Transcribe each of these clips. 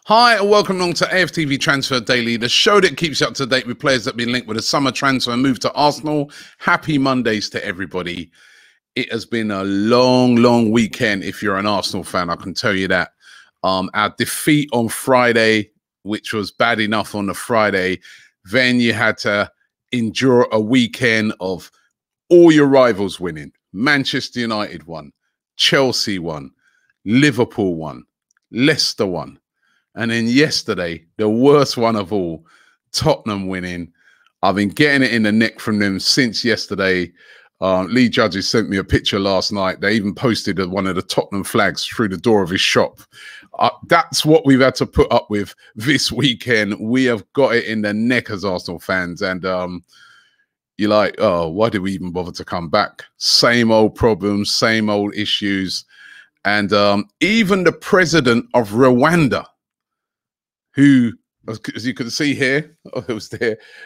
Hi and welcome along to AFTV Transfer Daily, the show that keeps you up to date with players that have been linked with a summer transfer move to Arsenal. Happy Mondays to everybody. It has been a long weekend if you're an Arsenal fan, I can tell you that. Our defeat on Friday, which was bad enough on the Friday, then you had to endure a weekend of all your rivals winning. Manchester United won, Chelsea won, Liverpool won, Leicester won. And then yesterday, the worst one of all, Tottenham winning. I've been getting it in the neck from them since yesterday. Lee Judges sent me a picture last night. They even posted one of the Tottenham flags through the door of his shop. That's what we've had to put up with this weekend. We have got it in the neck as Arsenal fans. And you're like, oh, why did we even bother to come back? Same old problems, same old issues. And even the president of Rwanda, who, as you can see here,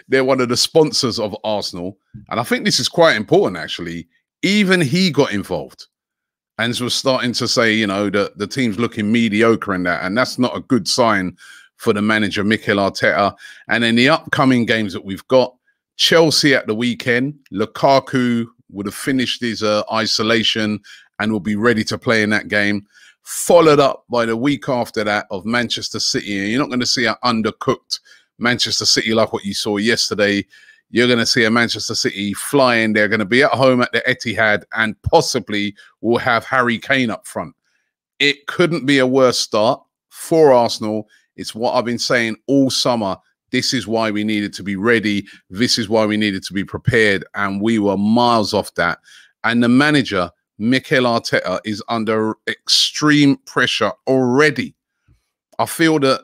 they're one of the sponsors of Arsenal. And I think this is quite important, actually. Even he got involved and was starting to say, you know, the team's looking mediocre in that. And that's not a good sign for the manager, MIKEL Arteta. And in the upcoming games that we've got, Chelsea at the weekend, Lukaku would have finished his isolation and will be ready to play in that game. Followed up by the week after that of Manchester City. And you're not going to see an undercooked Manchester City like what you saw yesterday. You're going to see a Manchester City flying. They're going to be at home at the Etihad and possibly will have Harry Kane up front. It couldn't be a worse start for Arsenal. It's what I've been saying all summer. This is why we needed to be ready. This is why we needed to be prepared. And we were miles off that. And the manager, MIKEL Arteta, is under extreme pressure already. I feel that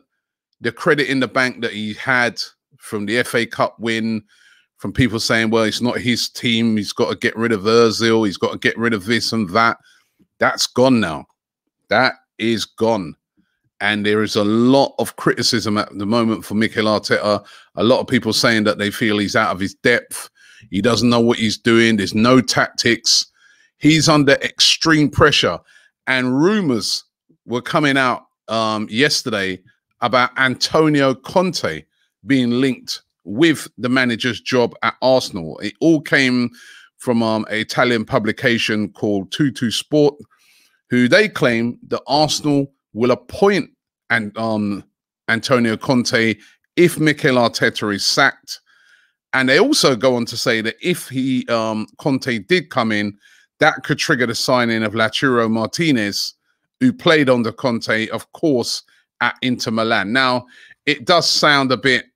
the credit in the bank that he had from the FA Cup win, from people saying, well, it's not his team, he's got to get rid of Ozil, he's got to get rid of this and that, that's gone now. That is gone. And there is a lot of criticism at the moment for MIKEL Arteta. A lot of people saying that they feel he's out of his depth. He doesn't know what he's doing. There's no tactics. He's under extreme pressure. And rumors were coming out yesterday about Antonio Conte being linked with the manager's job at Arsenal. It all came from an Italian publication called Tutu Sport, who they claim that Arsenal will appoint Antonio Conte if MIKEL Arteta is sacked. And they also go on to say that if Conte did come in, that could trigger the signing of Lautaro Martinez, who played under Conte, of course, at Inter Milan. Now, it does sound a bit,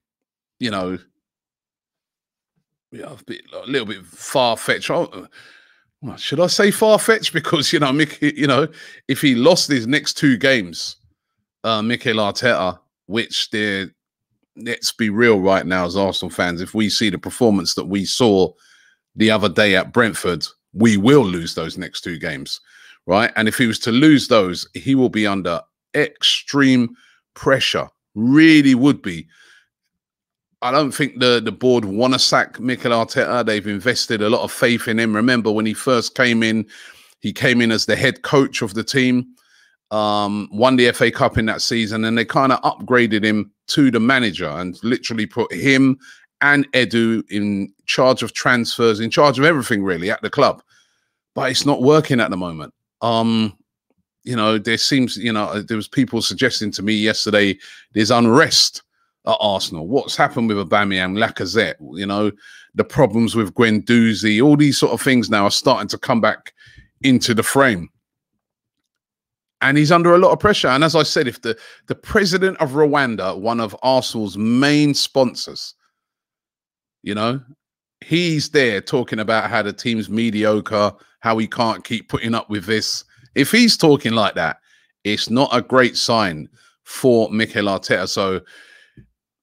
you know, a little bit far-fetched. Oh, well, should I say far-fetched? Because, you know, if he lost his next two games, MIKEL Arteta, which let's be real right now as Arsenal fans, if we see the performance that we saw the other day at Brentford, we will lose those next two games, right? And if he was to lose those, he will be under extreme pressure, really would be. I don't think the board want to sack MIKEL Arteta. They've invested a lot of faith in him. Remember, when he first came in, he came in as the head coach of the team, won the FA Cup in that season, and they kind of upgraded him to the manager and literally put him and Edu in charge of transfers, in charge of everything really at the club. But it's not working at the moment. You know, there seems, you know, there was people suggesting to me yesterday there's unrest at Arsenal. What's happened with Aubameyang, Lacazette, you know, the problems with Guendouzi, all these sort of things now are starting to come back into the frame. And he's under a lot of pressure. And as I said, if the president of Rwanda, one of Arsenal's main sponsors, you know, he's there talking about how the team's mediocre, how he can't keep putting up with this. If he's talking like that, it's not a great sign for MIKEL Arteta. So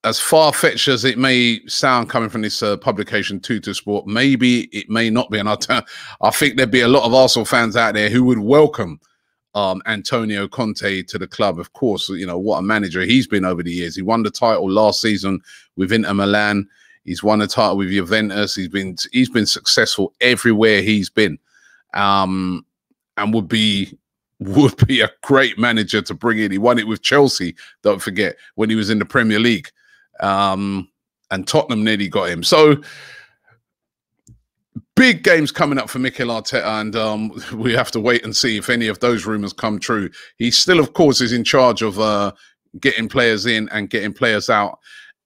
as far-fetched as it may sound coming from this publication, Tutu Sport, maybe it may not be. And I think there'd be a lot of Arsenal fans out there who would welcome Antonio Conte to the club. Of course, you know, what a manager he's been over the years. He won the title last season with Inter Milan. He's won the title with Juventus. He's been successful everywhere he's been, and would be would be a great manager to bring in. He won it with Chelsea, don't forget, when he was in the Premier League. And Tottenham nearly got him. So big games coming up for Mikel Arteta, and we have to wait and see if any of those rumours come true. He still, of course, is in charge of getting players in and getting players out.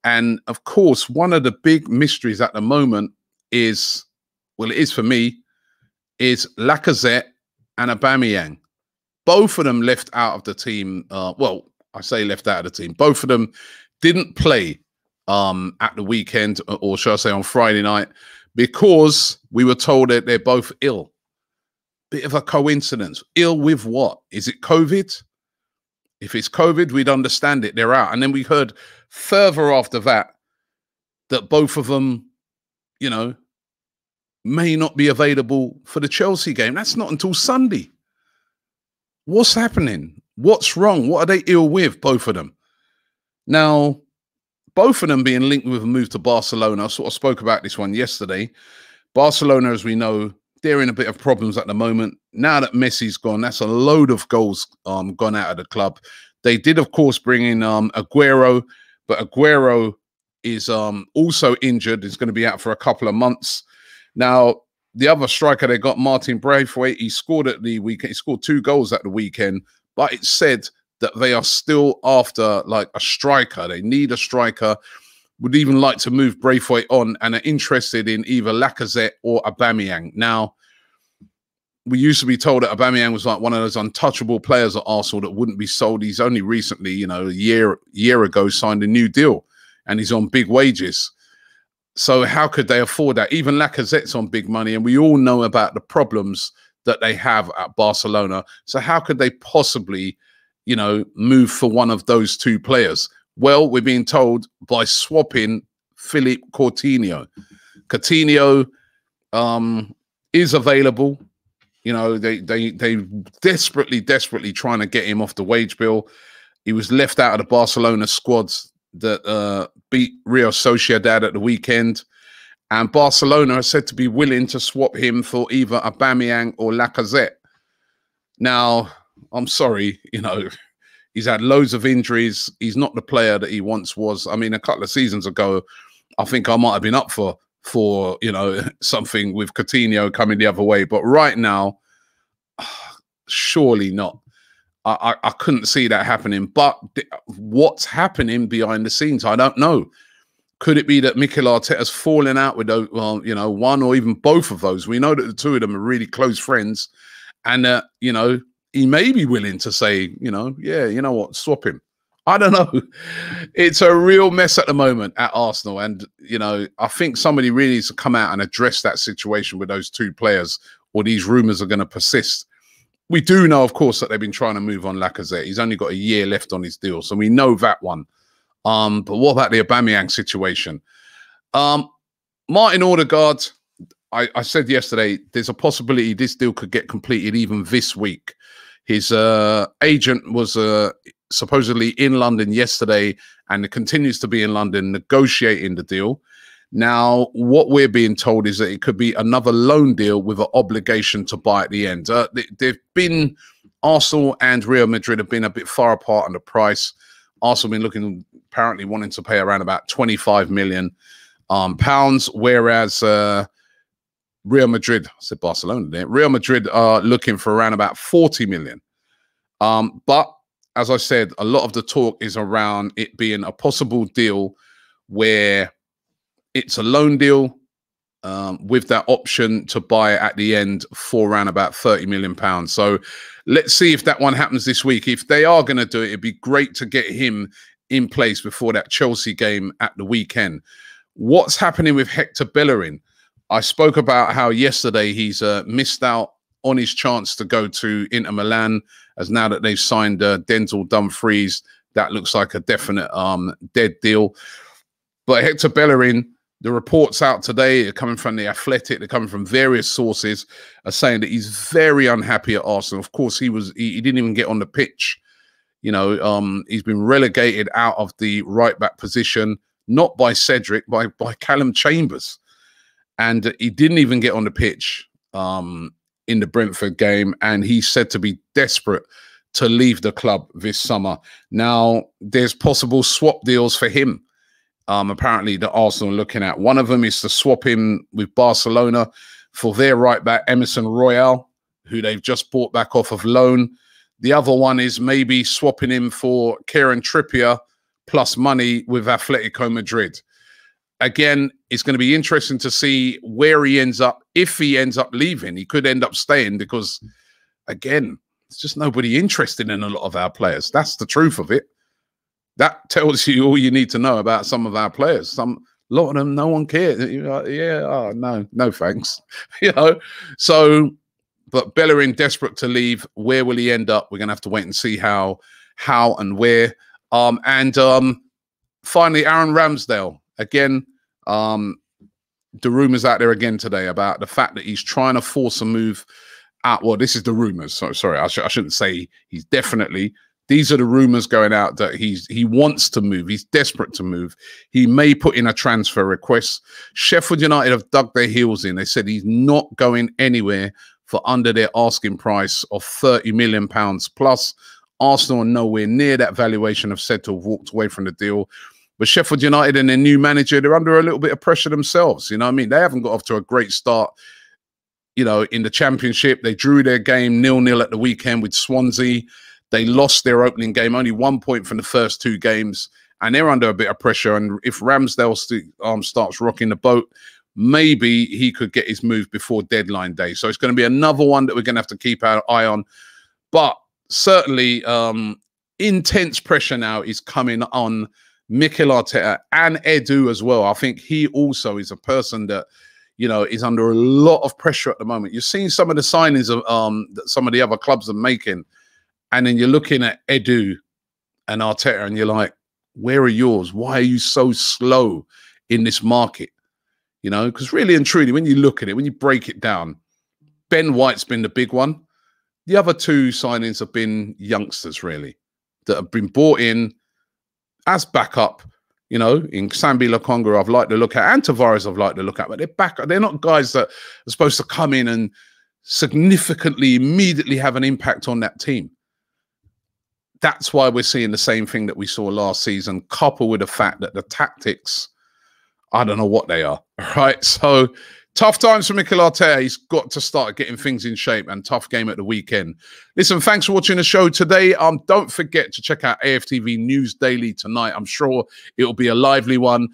And, of course, one of the big mysteries at the moment is, well, it is for me, is Lacazette and Aubameyang. Both of them left out of the team. Well, I say left out of the team. Both of them didn't play at the weekend, or shall I say on Friday night, because we were told that they're both ill. Bit of a coincidence. Ill with what? Is it COVID? If it's COVID, we'd understand it. They're out. And then we heard further after that both of them, you know, may not be available for the Chelsea game. That's not until Sunday. What's happening? What's wrong? What are they ill with, both of them? Now, both of them being linked with a move to Barcelona. I sort of spoke about this one yesterday. Barcelona, as we know, they're in a bit of problems at the moment. Now that Messi's gone, that's a load of goals gone out of the club. They did, of course, bring in Aguero, but Aguero is also injured. He's going to be out for a couple of months. Now, the other striker they got, Martin Braithwaite, he scored at the weekend. He scored 2 goals at the weekend, but it's said that they are still after like a striker. They need a striker, would even like to move Braithwaite on, and are interested in either Lacazette or Aubameyang. Now, we used to be told that Aubameyang was like one of those untouchable players at Arsenal that wouldn't be sold. He's only recently, you know, a year ago signed a new deal, and he's on big wages. So how could they afford that? Even Lacazette's on big money, and we all know about the problems that they have at Barcelona. So how could they possibly, you know, move for one of those 2 players? Well, we're being told by swapping Philippe Coutinho. Coutinho is available. You know, they desperately trying to get him off the wage bill. He was left out of the Barcelona squads that beat Real Sociedad at the weekend. And Barcelona are said to be willing to swap him for either Aubameyang or Lacazette. Now, I'm sorry, you know, he's had loads of injuries. He's not the player that he once was. I mean, a couple of seasons ago, I think I might have been up for you know, something with Coutinho coming the other way. But right now, surely not. I couldn't see that happening. But what's happening behind the scenes, I don't know. Could it be that Mikel Arteta's fallen out with, well, you know, one or even both of those? We know that the 2 of them are really close friends, and you know, he may be willing to say, you know, yeah, you know what, swap him. I don't know. It's a real mess at the moment at Arsenal, and you know, I think somebody really needs to come out and address that situation with those 2 players, or these rumours are going to persist. We do know, of course, that they've been trying to move on Lacazette. He's only got a year left on his deal, so we know that one. But what about the Aubameyang situation? Martin Odegaard, I said yesterday, there's a possibility this deal could get completed even this week. His agent was supposedly in London yesterday and continues to be in London negotiating the deal. Now, what we're being told is that it could be another loan deal with an obligation to buy at the end. They've been, Arsenal and Real Madrid have been a bit far apart on the price. Arsenal have been looking, apparently wanting to pay around about 25 million pounds, whereas Real Madrid, I said Barcelona there, Real Madrid are looking for around about 40 million. But as I said, a lot of the talk is around it being a possible deal where it's a loan deal with that option to buy at the end for around about 30 million pounds. So let's see if that one happens this week. If they are going to do it, it'd be great to get him in place before that Chelsea game at the weekend. What's happening with HÉCTOR Bellerin? I spoke about how yesterday he's missed out on his chance to go to Inter Milan, as now that they've signed Denzel Dumfries, that looks like a definite dead deal. But HÉCTOR Bellerin, the reports out today are coming from The Athletic, they're coming from various sources, are saying that he's very unhappy at Arsenal. Of course, he didn't even get on the pitch. You know, he's been relegated out of the right-back position, not by Cedric, by Callum Chambers. And he didn't even get on the pitch. in the Brentford game, and he's said to be desperate to leave the club this summer. Now, there's possible swap deals for him. Apparently, the Arsenal are looking at. One of them is to swap him with Barcelona for their right back, Emerson Royal, who they've just bought back off of loan. The other one is maybe swapping him for Kieran Trippier plus money with Atletico Madrid. Again, it's going to be interesting to see where he ends up. If he ends up leaving, he could end up staying because, again, there's just nobody interested in a lot of our players. That's the truth of it. That tells you all you need to know about some of our players. A lot of them, no one cares. Yeah, oh, no thanks. So, but Bellerin desperate to leave. Where will he end up? We're going to have to wait and see how and where. Finally, Aaron Ramsdale. Again, the rumors out there again today about the fact that he's trying to force a move out. Well, this is the rumors. So sorry, I shouldn't say he's definitely. These are the rumors going out that he wants to move. He's desperate to move. He may put in a transfer request. Sheffield United have dug their heels in. They said he's not going anywhere for under their asking price of £30 million plus. Arsenal are nowhere near that valuation, have said to have walked away from the deal. But Sheffield United and their new manager, they're under a little bit of pressure themselves. You know what I mean? They haven't got off to a great start, in the Championship. They drew their game 0-0 at the weekend with Swansea. They lost their opening game, only 1 point from the first 2 games, and they're under a bit of pressure. And if Ramsdale starts rocking the boat, maybe he could get his move before deadline day. So it's going to be another one that we're going to have to keep our eye on. But certainly, intense pressure now is coming on MIKEL Arteta and Edu as well. I think he also is a person that, is under a lot of pressure at the moment. You're seeing some of the signings of that some of the other clubs are making. And then you're looking at Edu and Arteta and you're like, where are yours? Why are you so slow in this market? Because really and truly, when you look at it, when you break it down, Ben White's been the big one. The other 2 signings have been youngsters, really, that have been brought in as backup, in Sambi Lokonga I've liked to look at, and Tavares I've liked to look at, but they're backup. They're not guys that are supposed to come in and significantly, immediately have an impact on that team. That's why we're seeing the same thing that we saw last season, coupled with the fact that the tactics, I don't know what they are, right? So tough times for MIKEL Arteta. He's got to start getting things in shape, and tough game at the weekend. Listen, thanks for watching the show today. Don't forget to check out AFTV News Daily tonight. I'm sure it'll be a lively one.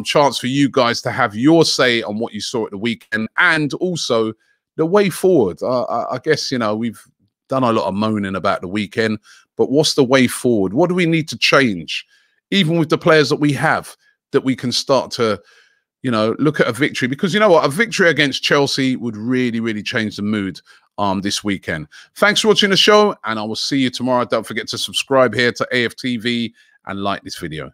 Chance for you guys to have your say on what you saw at the weekend and also the way forward. I guess, we've done a lot of moaning about the weekend, but what's the way forward? What do we need to change, even with the players that we have, that we can start to, look at a victory? Because you know what? A victory against Chelsea would really, really change the mood this weekend. Thanks for watching the show, and I will see you tomorrow. Don't forget to subscribe here to AFTV and like this video.